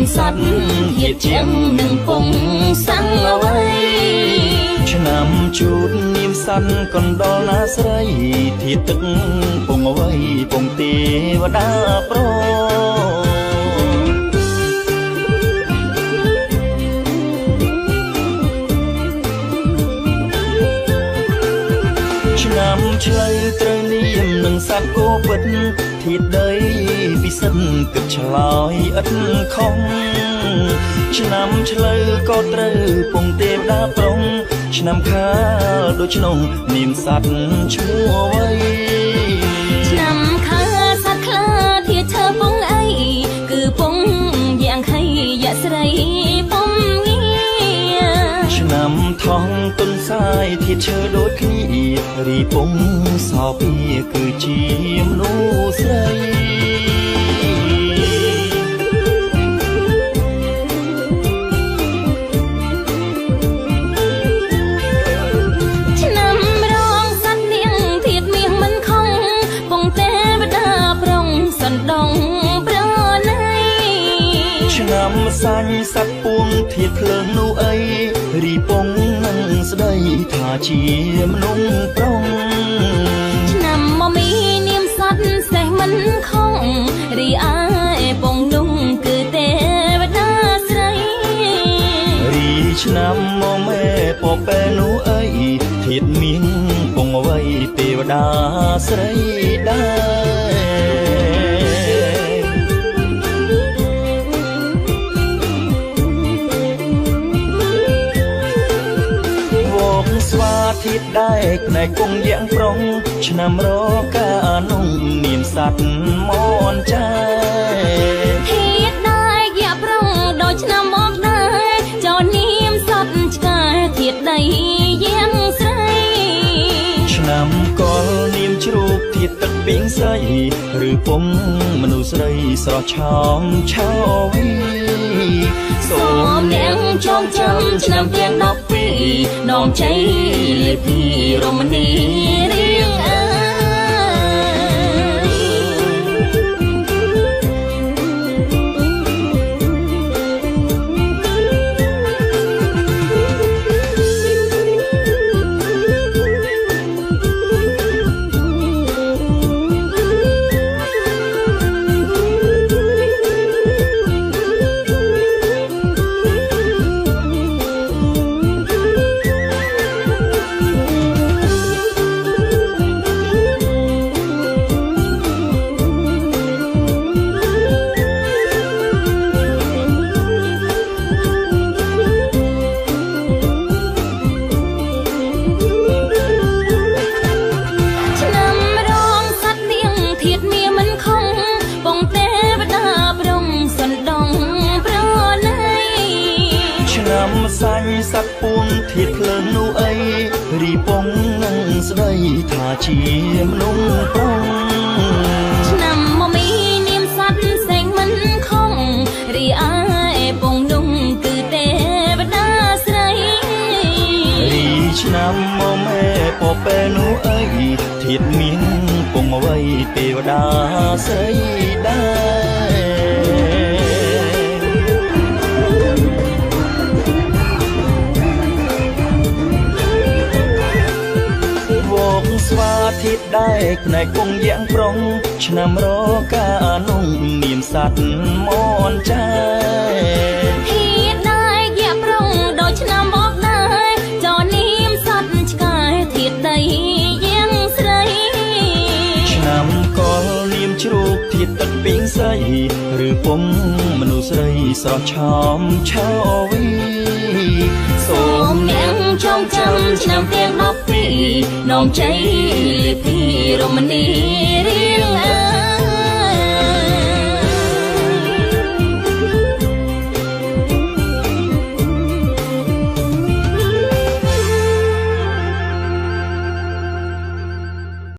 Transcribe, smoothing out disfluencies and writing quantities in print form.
មសត្វហៀតជាងនឹងពងសាំងអ្វីឆ្នាំជូតនាមសត្វកណ្ដុរណាស្រីធាតទឹកពងអ្វីពងទេវតាប្រឆ្នាំឆ្លៃត្រូវនាមនឹងសត្វគោពិតធាតដីពិសិដ្ឋគិតឆ្លើយឥតខំឆ្នាំឆ្លូវក៏ត្រូវពងទេវតាប្រុងឆ្នាំខាលដូចក្នុងនាមសត្វឈ្មោះអ្វីឆ្នាំខាលសត្វខ្លាធាតឈើពងអីគឺពងយ៉ាងខៃយ៉ាស្រីពំងាឆ្នាំថងទុនសាយធាតឈើដូចគ្នារីពងសោពីគឺជាមនុស្សស្រីឆ្នាំសាញ់សត្វពួងធាតភ្លើងនោះអីរីពងនឹងស្ដីថាជាមនុស្សប្រុងឆ្នាំមកមីនាមសត្វសេះមិនខំរីឯពងនោះគឺទេវតាស្រីរីឆ្នាំមកមេពបែនោះអីធាតមានពងអ្វីទេវតាស្រីដែរស្វាធាតដែរផ្នែកគង់យ៉ាងប្រុងឆ្នាំរកានោះនាមសត្វមនចាធាតដែរយ៉ាប្រុងដោយឆ្នាំមកដែរចោនាមសត្វឆ្កែធាតដីយ៉ាងស្រីឆ្នាំកលនាមជ្រូកធាតទឹកពីងស្រីឬពងមនុស្សស្រីស្រស់ឆោមឆោវីសូមអ្នកចងចាំឆ្នាំទាំង12น้องใจលេពីរមនីរៀងអើសាញ់សត្វពួងធាតភ្លើងនោះអីរីពងនឹងស្ដីថាជាមនុស្សប្រុងឆ្នាំមកមីនាមសត្វសេងមិនខំរីឯពងនោះគឺទេវតាស្រីរីឆ្នាំមកមេពបែនោះអីធាតមានពងអ្វីទេវតាស្រីដែរស្វាធាតដែរផ្នែកគង់យ៉ាងប្រុងឆ្នាំរកានោះនាមសត្វមនចាធាតដែរយ៉ាប្រុងដោយឆ្នាំមកដែរចោនាមសត្វឆ្កែធាតដីយ៉ាងស្រីឆ្នាំកលនាមជ្រូកធាតទឹកពីងស្រីឬពងមនុស្សស្រីស្រស់ឆោមឆោវីសូមអ្នកចងចាំឆ្នាំទាំង12น้องใจលេពីរមនី